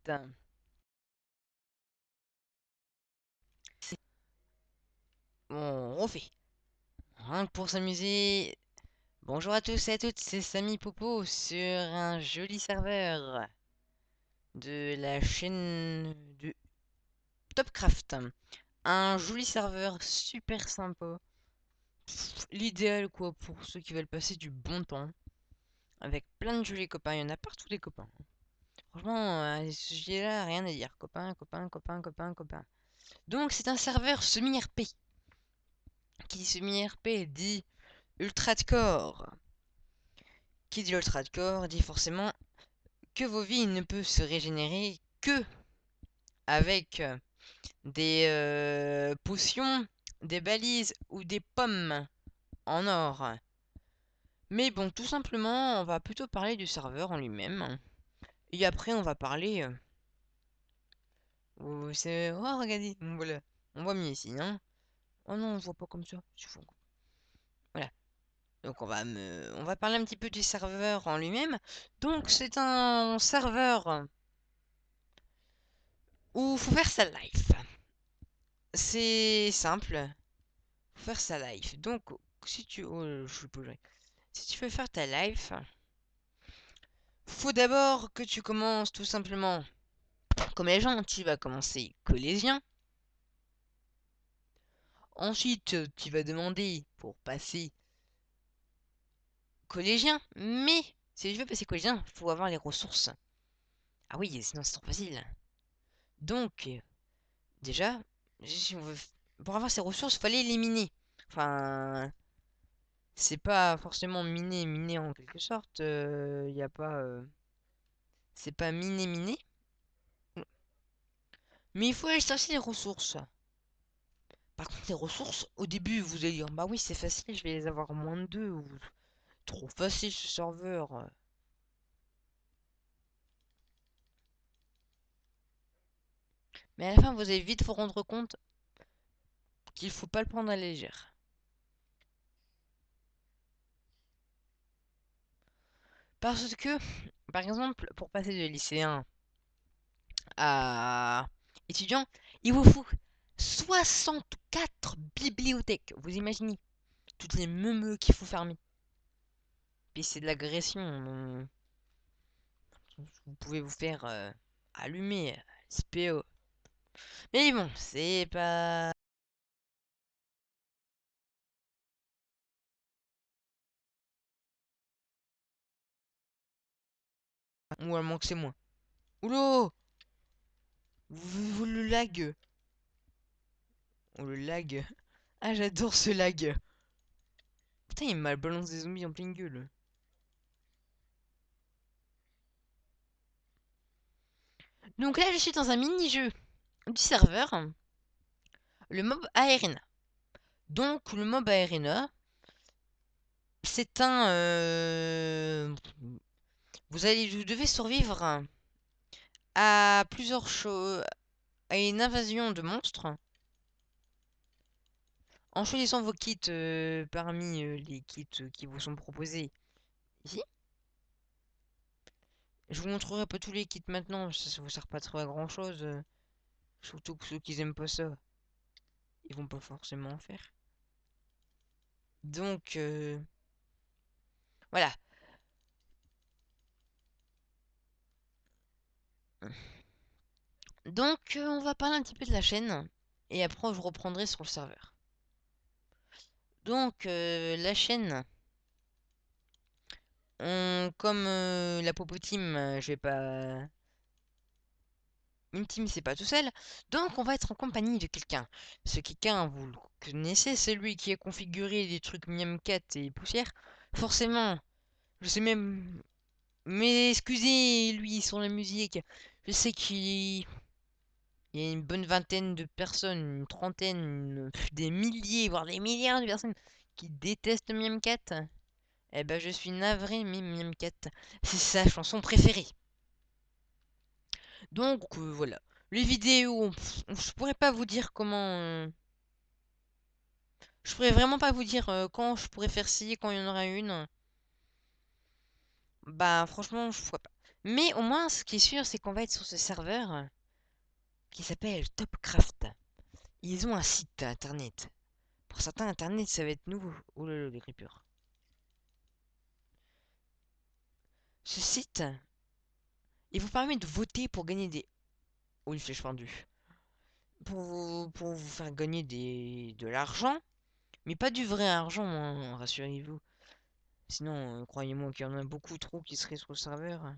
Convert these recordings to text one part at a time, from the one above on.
Bon, on refait. Rien que pour s'amuser. Bonjour à tous et à toutes, c'est Samy Popo sur un joli serveur de la chaîne de Topcraft. Un joli serveur super sympa. L'idéal quoi pour ceux qui veulent passer du bon temps. Avec plein de jolis copains, il y en a partout des copains. Franchement, à ce sujet-là, rien à dire. Copains, copains, copains, copains, copains. Donc c'est un serveur semi-RP. Qui dit semi-RP dit ultra-core. Qui dit ultra-core dit forcément que vos vies ne peuvent se régénérer que avec des potions, des balises ou des pommes en or. Mais bon, tout simplement, on va plutôt parler du serveur en lui-même. Et après, on va parler... c'est... Oh, regardez, voilà. On voit mieux ici, hein. Oh non, on voit pas comme ça. Voilà. Donc on va parler un petit peu du serveur en lui-même. Donc c'est un serveur où faut faire sa life. C'est simple, faut faire sa life. Donc si tu oh, je suis posé. Si tu veux faire ta life, faut d'abord que tu commences tout simplement comme les gens, tu vas commencer collégien. Ensuite, tu vas demander pour passer collégien, mais si je veux passer collégien, faut avoir les ressources. Ah oui, sinon c'est trop facile. Donc déjà, si on veut pour avoir ces ressources, fallait les miner. Enfin, c'est pas forcément miner en quelque sorte. Y a pas, c'est pas miner. Mais il faut aller chercher les ressources. Par contre, les ressources, au début, vous allez dire, bah oui, c'est facile, je vais les avoir en moins de 2 ou trop facile ce serveur. Mais à la fin, vous allez vite vous rendre compte qu'il faut pas le prendre à la légère. Parce que, par exemple, pour passer de lycéen à étudiant, il vous faut 64 bibliothèques. Vous imaginez toutes les meumeux qu'il faut fermer. Puis c'est de l'agression. Vous pouvez vous faire allumer. SPO. Mais bon, c'est pas... Ou à moins que c'est moi. Oula, vous le lag. Oh le lag. Ah j'adore ce lag. Putain il m'a balancé des zombies en pleine gueule. Donc là je suis dans un mini-jeu du serveur. Le mob Arena. Donc le mob Arena, c'est un... vous devez survivre à plusieurs choses... à une invasion de monstres. En choisissant vos kits parmi les kits qui vous sont proposés ici. Je vous montrerai pas tous les kits maintenant, ça vous sert pas trop à grand chose. Surtout que ceux qui aiment pas ça, ils vont pas forcément en faire. Donc, voilà. Donc, on va parler un petit peu de la chaîne. Et après, je reprendrai sur le serveur. Donc, la chaîne. Comme la Popo Team, je vais pas... Une team, c'est pas tout seul. Donc, on va être en compagnie de quelqu'un. Ce quelqu'un, vous le connaissez, c'est lui qui a configuré des trucs Miam4 et poussière. Forcément, je sais même... Mais excusez lui sur la musique. Je sais qu'il y a une bonne vingtaine de personnes, une trentaine, des milliers, voire des milliards de personnes qui détestent Miam4. Eh ben, je suis navré, mais Miam4, c'est sa chanson préférée. Donc, voilà. Les vidéos, je pourrais pas vous dire comment... je pourrais vraiment pas vous dire quand je pourrais faire ci, quand il y en aura une. Bah, franchement, je vois pas. Mais au moins, ce qui est sûr, c'est qu'on va être sur ce serveur qui s'appelle Topcraft. Ils ont un site internet. Pour certains, internet, ça va être nouveau. Oh là là, les creepers. Ce site, il vous permet de voter pour gagner des... Oh, une flèche pendue. Pour vous faire gagner de l'argent. Mais pas du vrai argent, hein, rassurez-vous. Sinon, croyez-moi qu'il y en a beaucoup trop qui seraient sur le serveur.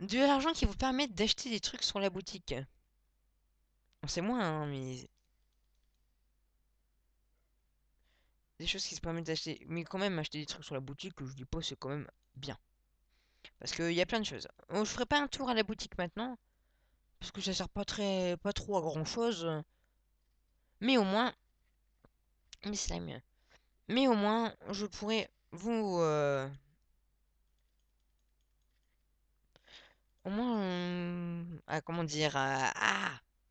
De l'argent qui vous permet d'acheter des trucs sur la boutique. On sait moins, hein, mais... Des choses qui se permettent d'acheter. Mais quand même, acheter des trucs sur la boutique, je dis pas, c'est quand même bien. Parce qu'il y a plein de choses. Oh, je ferai pas un tour à la boutique maintenant. Parce que ça sert pas trop à grand chose. Mais au moins, mais c'est la mieux. Mais au moins, je pourrais vous, au moins, ah, comment dire,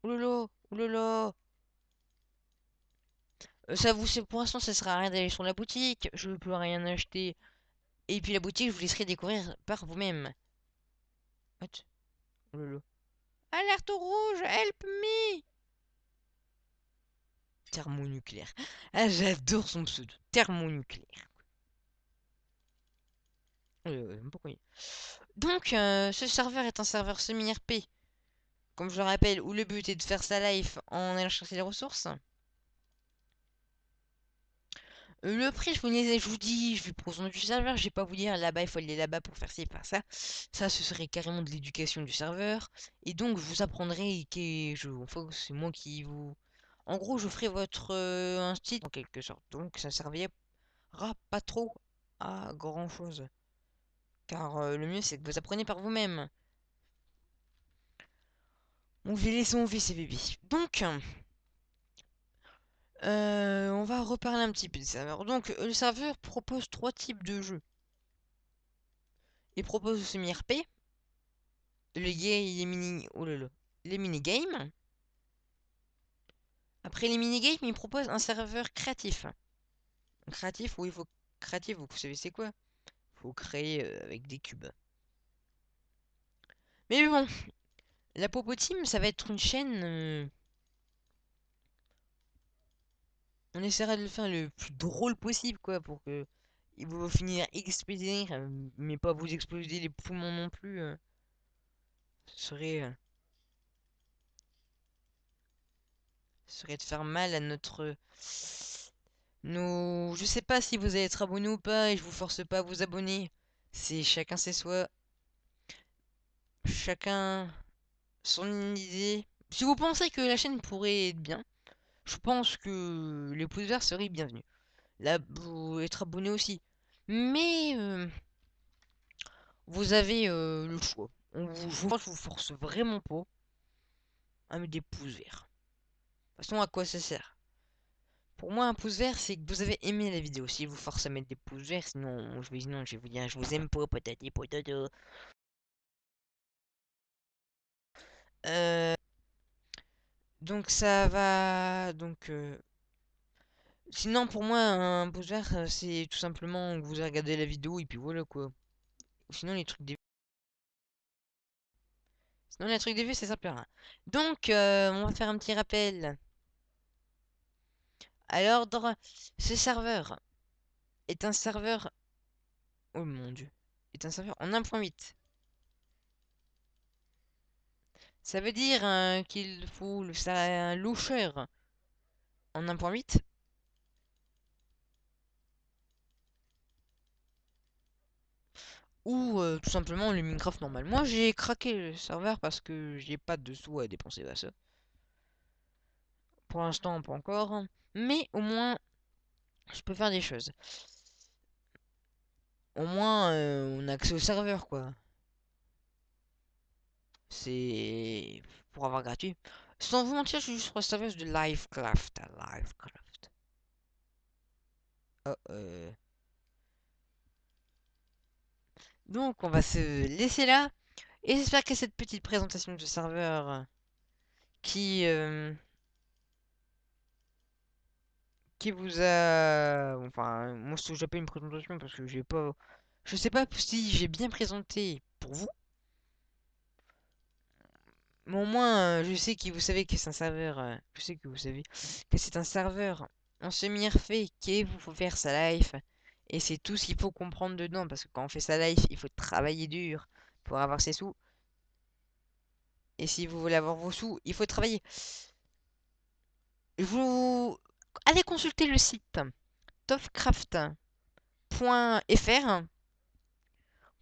oulolo, oulolo. Ça vous, pour l'instant, ça sert à rien d'aller sur la boutique. Je peux rien acheter. Et puis la boutique, je vous laisserai découvrir par vous-même. What? Oulolo. Alerte rouge, help me! Thermonucléaire. Ah, j'adore son pseudo. Thermonucléaire. Pourquoi Donc, ce serveur est un serveur semi-RP, comme je le rappelle, où le but est de faire sa life en allant chercher des ressources. Le prix, je vous dis, je vais prendre du serveur, je vais pas vous dire là-bas, il faut aller là-bas pour faire ci, faire ça. Ça, ce serait carrément de l'éducation du serveur. Et donc, je vous apprendrai enfin, c'est moi qui vous... En gros, je ferai votre instit en quelque sorte. Donc, ça servira pas trop à grand-chose. Car le mieux, c'est que vous apprenez par vous-même. On va laisser on vit ces bébés. Donc, on va reparler un petit peu du serveur. Donc, le serveur propose trois types de jeux. Il propose le semi-RP, oh là là, les mini-games. Après les mini-games, il propose un serveur créatif. Créatif, oui, il faut créatif, vous savez c'est quoi? Faut créer avec des cubes. Mais bon, la Popo Team, ça va être une chaîne. On essaiera de le faire le plus drôle possible, quoi, pour que il va finir exploser, mais pas vous exploser les poumons non plus. Ce serait, ce serait de faire mal à notre... Je sais pas si vous allez être abonné ou pas, et je vous force pas à vous abonner. C'est chacun ses soi, chacun son idée. Si vous pensez que la chaîne pourrait être bien, je pense que les pouces verts seraient bienvenus. Là, vous être abonné aussi. Mais vous avez le choix. Je vous force vraiment pas à mettre des pouces verts. De toute façon, à quoi ça sert? Pour moi, un pouce vert, c'est que vous avez aimé la vidéo. Si vous force à mettre des pouces verts, sinon, je vais vous dire, je vous aime pas, patati patata. Euh, donc ça va. Donc sinon, pour moi, un pouce vert, c'est tout simplement que vous regardez la vidéo et puis voilà quoi. Ou sinon, les trucs des vues, ça sert plus à rien. Donc, on va faire un petit rappel à l'ordre. Ce serveur est un serveur. Oh mon dieu. Est un serveur en 1.8. Ça veut dire qu'il faut un loucher en 1.8 ou tout simplement le Minecraft normal. Moi j'ai craqué le serveur parce que j'ai pas de sous à dépenser à ça. Pour l'instant pas encore. Mais au moins je peux faire des choses. Au moins on a accès au serveur quoi. C'est pour avoir gratuit. Sans vous mentir, je suis juste sur la serveuse de Livecraft. Livecraft. Oh, donc on va se laisser là. Et j'espère que cette petite présentation de serveur qui, euh, qui vous a... Enfin, moi, ce que j'appelle une présentation parce que j'ai pas... Je sais pas si j'ai bien présenté pour vous. Mais au moins, je sais que vous savez que c'est un serveur. Je sais que vous savez que c'est un serveur en semi-refait qui vous faut faire sa life. Et c'est tout ce qu'il faut comprendre dedans. Parce que quand on fait sa life, il faut travailler dur pour avoir ses sous. Et si vous voulez avoir vos sous, il faut travailler. Vous allez consulter le site tofcraft.fr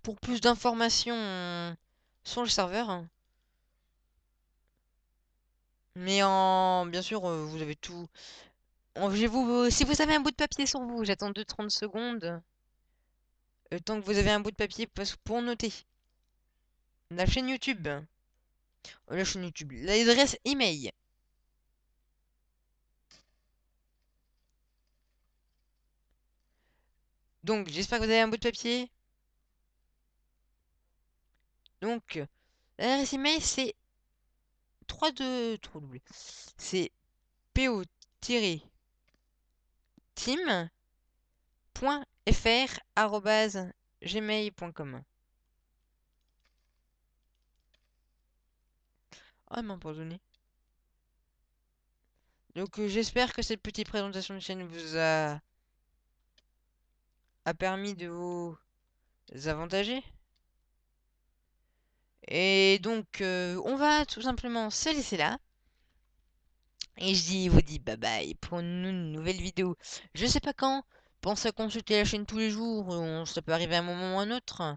pour plus d'informations sur le serveur. Mais bien sûr, vous avez tout. Si vous avez un bout de papier sur vous, j'attends 2-30 secondes. Tant que vous avez un bout de papier pour noter. La chaîne YouTube. La chaîne YouTube. L'adresse email. Donc, j'espère que vous avez un bout de papier. Donc, l'adresse email, c'est 32 3W. C'est po-team.fr@gmail.com. Ah, m'a pardonné. Donc, j'espère que cette petite présentation de chaîne vous a permis de vous avantager. Et donc, on va tout simplement se laisser là. Et vous dis bye bye pour une nouvelle vidéo. Je sais pas quand. Pensez à consulter la chaîne tous les jours. Ça peut arriver à un moment ou à un autre.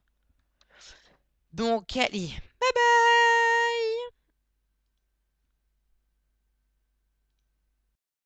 Donc, allez. Bye bye.